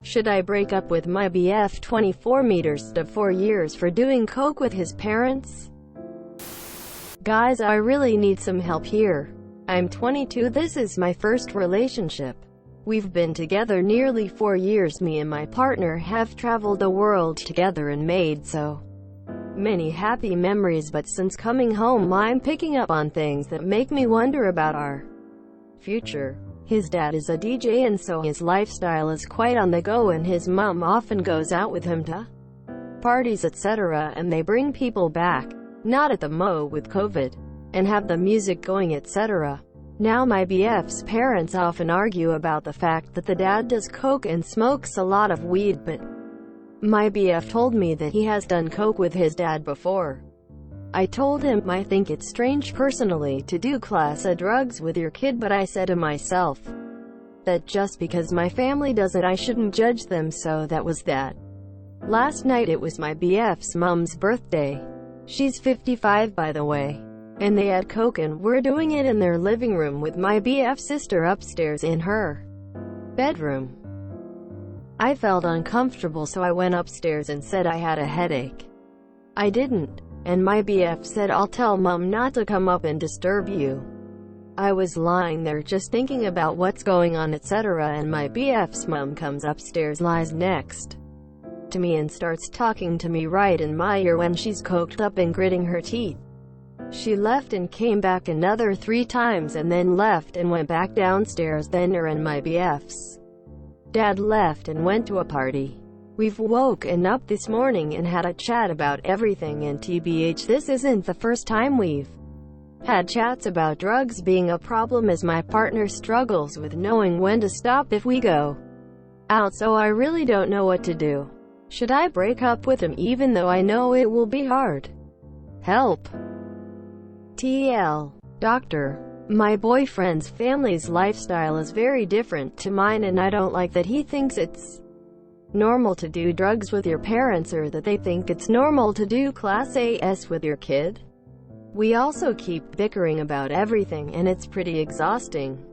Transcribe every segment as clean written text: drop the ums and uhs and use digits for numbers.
Should I break up with my BF 24 meters to 4 years for doing coke with his parents? Guys, I really need some help here. I'm 22, this is my first relationship. We've been together nearly 4 years. Me and my partner have traveled the world together and made so many happy memories, but since coming home I'm picking up on things that make me wonder about our future. His dad is a DJ and so his lifestyle is quite on the go, and his mom often goes out with him to parties etc., and they bring people back, not at the mo with COVID, and have the music going etc. Now my BF's parents often argue about the fact that the dad does coke and smokes a lot of weed, but my BF told me that he has done coke with his dad before. I told him I think it's strange personally to do class A drugs with your kid, but I said to myself that just because my family does it I shouldn't judge them, so that was that. Last night it was my BF's mom's birthday. She's 55 by the way. And they had coke and were doing it in their living room with my BF's sister upstairs in her bedroom. I felt uncomfortable, so I went upstairs and said I had a headache. I didn't. And my BF said, I'll tell mom not to come up and disturb you. I was lying there just thinking about what's going on etc., and my BF's mom comes upstairs, lies next to me and starts talking to me right in my ear when she's coked up and gritting her teeth. She left and came back another 3 times and then left and went back downstairs. Then her and my BF's dad left and went to a party. We've woken up this morning and had a chat about everything, and TBH, this isn't the first time we've had chats about drugs being a problem, as my partner struggles with knowing when to stop if we go out, so I really don't know what to do. Should I break up with him even though I know it will be hard? Help. TL. Doctor. My boyfriend's family's lifestyle is very different to mine, and I don't like that he thinks it's normal to do drugs with your parents, or that they think it's normal to do class AS with your kid. We also keep bickering about everything, and it's pretty exhausting.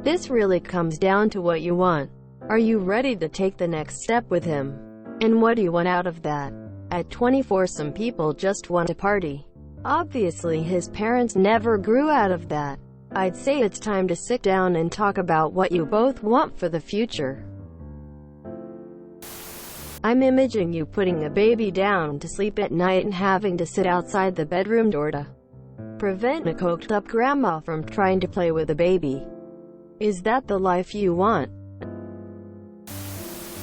This really comes down to what you want. Are you ready to take the next step with him? And what do you want out of that? At 24, some people just want to party. Obviously his parents never grew out of that. I'd say it's time to sit down and talk about what you both want for the future. I'm imagining you putting a baby down to sleep at night and having to sit outside the bedroom door to prevent a coked up grandma from trying to play with a baby. Is that the life you want?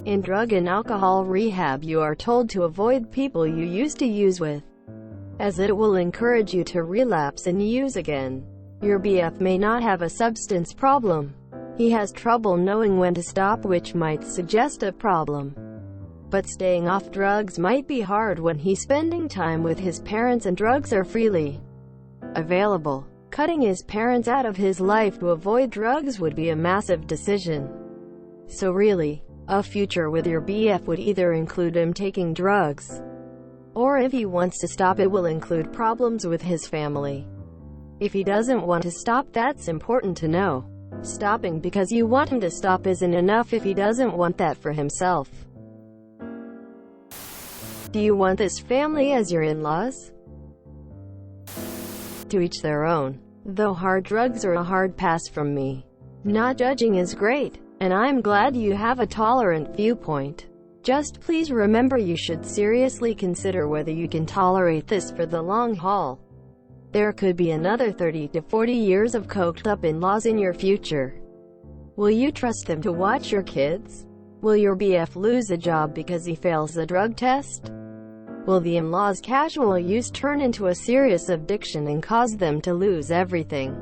In drug and alcohol rehab, you are told to avoid people you used to use with, as it will encourage you to relapse and use again. Your BF may not have a substance problem. He has trouble knowing when to stop, which might suggest a problem. But staying off drugs might be hard when he's spending time with his parents and drugs are freely available. Cutting his parents out of his life to avoid drugs would be a massive decision. So really, a future with your BF would either include him taking drugs, or if he wants to stop, it will include problems with his family. If he doesn't want to stop, that's important to know. Stopping because you want him to stop isn't enough if he doesn't want that for himself. Do you want this family as your in-laws? To each their own. Though hard drugs are a hard pass from me. Not judging is great, and I'm glad you have a tolerant viewpoint. Just please remember you should seriously consider whether you can tolerate this for the long haul. There could be another 30 to 40 years of coked up in-laws in your future. Will you trust them to watch your kids? Will your BF lose a job because he fails the drug test? Will the in-laws' casual use turn into a serious addiction and cause them to lose everything?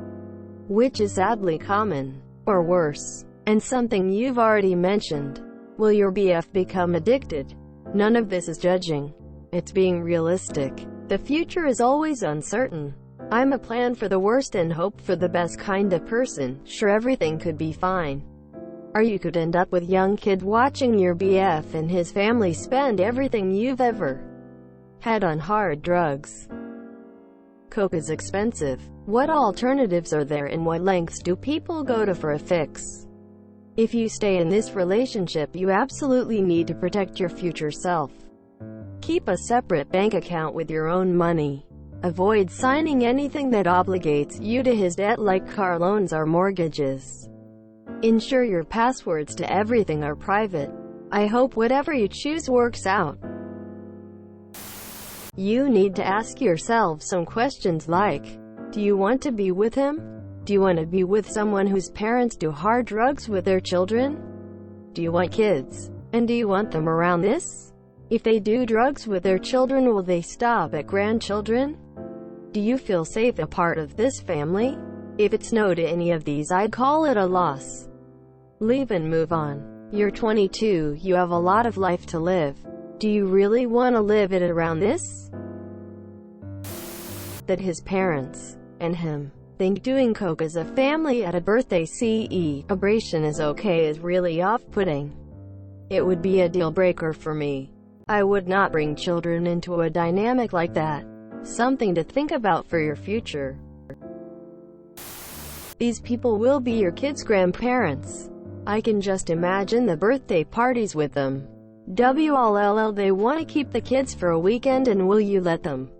Which is sadly common. Or worse, and something you've already mentioned. Will your BF become addicted? None of this is judging. It's being realistic. The future is always uncertain. I'm a plan for the worst and hope for the best kind of person. Sure, everything could be fine. Or you could end up with young kid watching your BF and his family spend everything you've ever had on hard drugs. Coke is expensive. What alternatives are there, and what lengths do people go to for a fix? If you stay in this relationship, you absolutely need to protect your future self. Keep a separate bank account with your own money. Avoid signing anything that obligates you to his debt, like car loans or mortgages. Ensure your passwords to everything are private. I hope whatever you choose works out. You need to ask yourself some questions like, do you want to be with him? Do you want to be with someone whose parents do hard drugs with their children? Do you want kids? And do you want them around this? If they do drugs with their children, will they stop at grandchildren? Do you feel safe a part of this family? If it's no to any of these, I'd call it a loss. Leave and move on. You're 22, you have a lot of life to live. Do you really want to live it around this? That his parents and him think doing coke as a family at a birthday celebration is okay is really off-putting. It would be a deal-breaker for me. I would not bring children into a dynamic like that. Something to think about for your future. These people will be your kids' grandparents. I can just imagine the birthday parties with them. WLLL, they want to keep the kids for a weekend, and will you let them?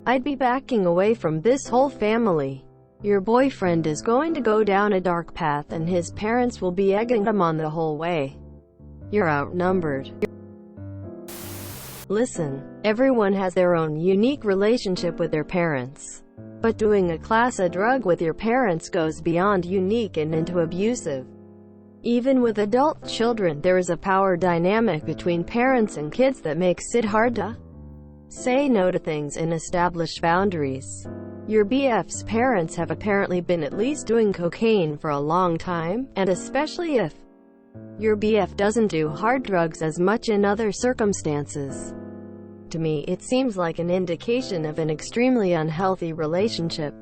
I'd be backing away from this whole family. Your boyfriend is going to go down a dark path, and his parents will be egging him on the whole way. You're outnumbered. Listen, everyone has their own unique relationship with their parents. But doing a class A drug with your parents goes beyond unique and into abusive. Even with adult children, there is a power dynamic between parents and kids that makes it hard to say no to things and establish boundaries. Your BF's parents have apparently been at least doing cocaine for a long time, and especially if your BF doesn't do hard drugs as much in other circumstances. To me, it seems like an indication of an extremely unhealthy relationship.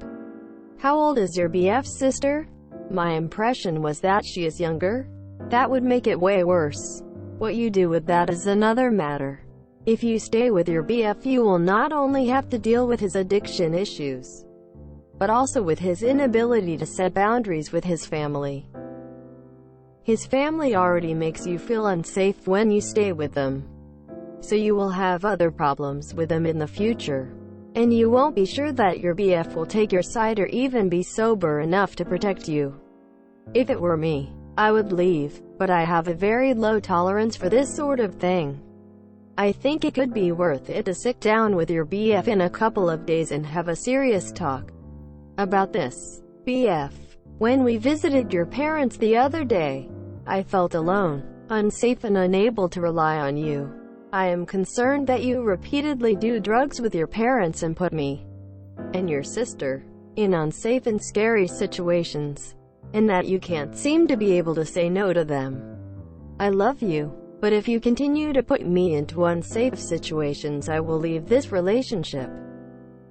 How old is your BF's sister? My impression was that she is younger. That would make it way worse. What you do with that is another matter. If you stay with your BF, you will not only have to deal with his addiction issues, but also with his inability to set boundaries with his family. His family already makes you feel unsafe when you stay with them. So you will have other problems with them in the future. And you won't be sure that your BF will take your side or even be sober enough to protect you. If it were me, I would leave, but I have a very low tolerance for this sort of thing. I think it could be worth it to sit down with your BF in a couple of days and have a serious talk about this. BF, when we visited your parents the other day, I felt alone, unsafe and unable to rely on you. I am concerned that you repeatedly do drugs with your parents and put me and your sister in unsafe and scary situations, and that you can't seem to be able to say no to them. I love you, but if you continue to put me into unsafe situations, I will leave this relationship.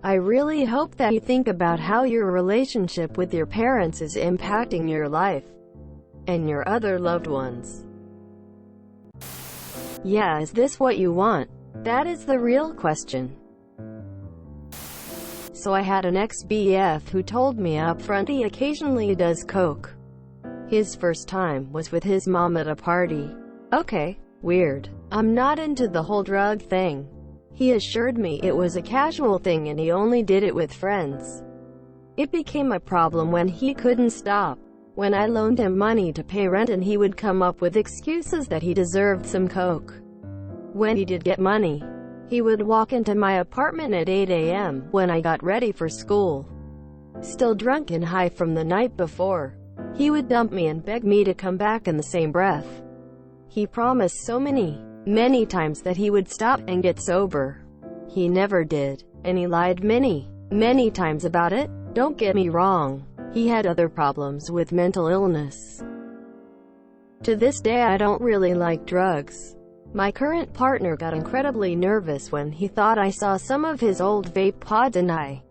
I really hope that you think about how your relationship with your parents is impacting your life and your other loved ones. Yeah, is this what you want? That is the real question. So I had an ex-BF who told me up front he occasionally does coke. His first time was with his mom at a party. Okay, weird. I'm not into the whole drug thing. He assured me it was a casual thing and he only did it with friends. It became a problem when he couldn't stop. When I loaned him money to pay rent, and he would come up with excuses that he deserved some coke. When he did get money, he would walk into my apartment at 8 a.m. when I got ready for school. Still drunk and high from the night before, he would dump me and beg me to come back in the same breath. He promised so many times that he would stop and get sober. He never did, and he lied many times about it. Don't get me wrong. He had other problems with mental illness. To this day, I don't really like drugs. My current partner got incredibly nervous when he thought I saw some of his old vape pods, and I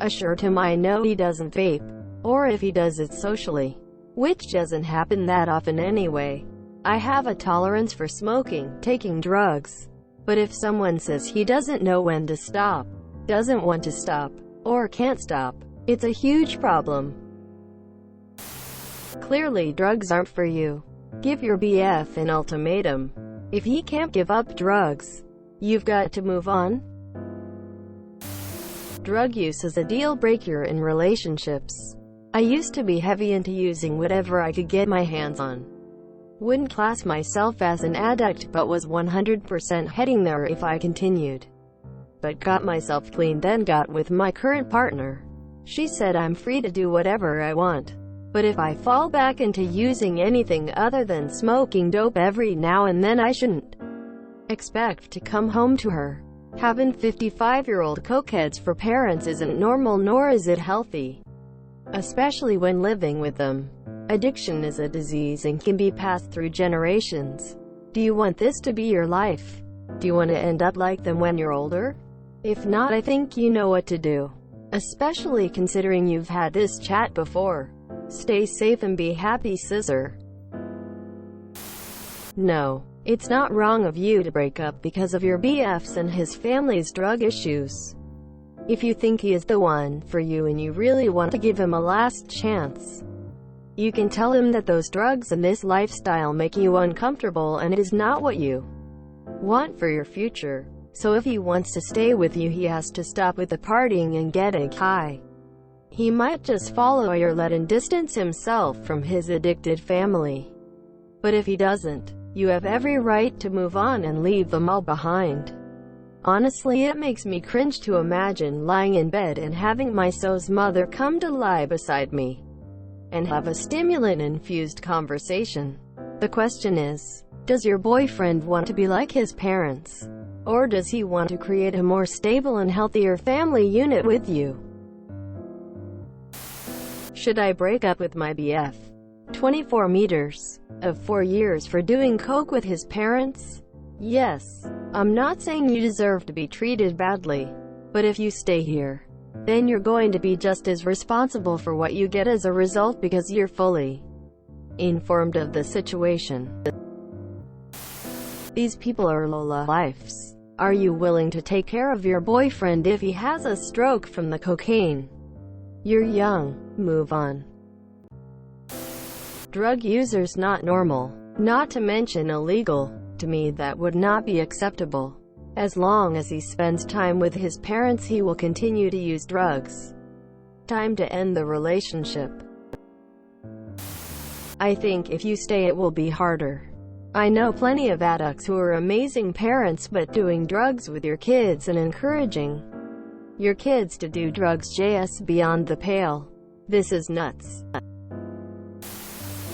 assured him I know he doesn't vape, or if he does, it's socially, which doesn't happen that often anyway. I have a tolerance for smoking, taking drugs, but if someone says he doesn't know when to stop, doesn't want to stop, or can't stop, it's a huge problem. Clearly drugs aren't for you. Give your BF an ultimatum. If he can't give up drugs, you've got to move on. Drug use is a deal breaker in relationships. I used to be heavy into using whatever I could get my hands on. Wouldn't class myself as an addict, but was 100% heading there if I continued. But got myself clean, then got with my current partner. She said I'm free to do whatever I want. But if I fall back into using anything other than smoking dope every now and then, I shouldn't expect to come home to her. Having 55-year-old cokeheads for parents isn't normal, nor is it healthy, especially when living with them. Addiction is a disease and can be passed through generations. Do you want this to be your life? Do you want to end up like them when you're older? If not, I think you know what to do, especially considering you've had this chat before. Stay safe and be happy, Scissor. No, it's not wrong of you to break up because of your BF's and his family's drug issues. If you think he is the one for you and you really want to give him a last chance, you can tell him that those drugs and this lifestyle make you uncomfortable and it is not what you want for your future. So if he wants to stay with you, he has to stop with the partying and getting high. He might just follow your lead and distance himself from his addicted family. But if he doesn't, you have every right to move on and leave them all behind. Honestly, it makes me cringe to imagine lying in bed and having my so's mother come to lie beside me and have a stimulant-infused conversation. The question is, does your boyfriend want to be like his parents? Or does he want to create a more stable and healthier family unit with you? Should I break up with my BF? 24 meters of 4 years for doing coke with his parents? Yes. I'm not saying you deserve to be treated badly, but if you stay here, then you're going to be just as responsible for what you get as a result because you're fully informed of the situation. These people are low-lifes. Are you willing to take care of your boyfriend if he has a stroke from the cocaine? You're young. Move on. Drug users not normal, not to mention illegal. To me, that would not be acceptable. As long as he spends time with his parents, he will continue to use drugs. Time to end the relationship. I think if you stay, it will be harder. I know plenty of addicts who are amazing parents, but doing drugs with your kids and encouraging your kids to do drugs just beyond the pale. This is nuts.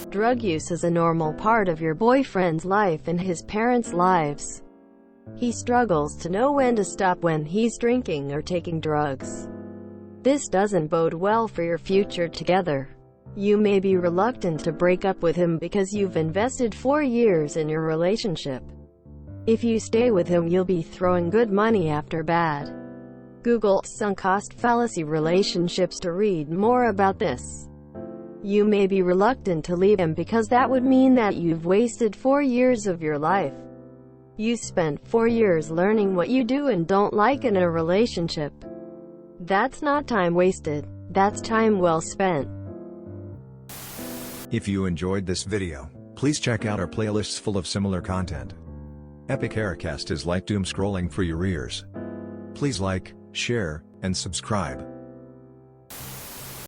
Drug use is a normal part of your boyfriend's life and his parents' lives. He struggles to know when to stop when he's drinking or taking drugs. This doesn't bode well for your future together. You may be reluctant to break up with him because you've invested 4 years in your relationship. If you stay with him, you'll be throwing good money after bad. Google sunk cost fallacy relationships to read more about this. You may be reluctant to leave him because that would mean that you've wasted 4 years of your life. You spent 4 years learning what you do and don't like in a relationship. That's not time wasted. That's time well spent. If you enjoyed this video, please check out our playlists full of similar content. Epic Aircast is like doom scrolling for your ears. Please like, share, and subscribe.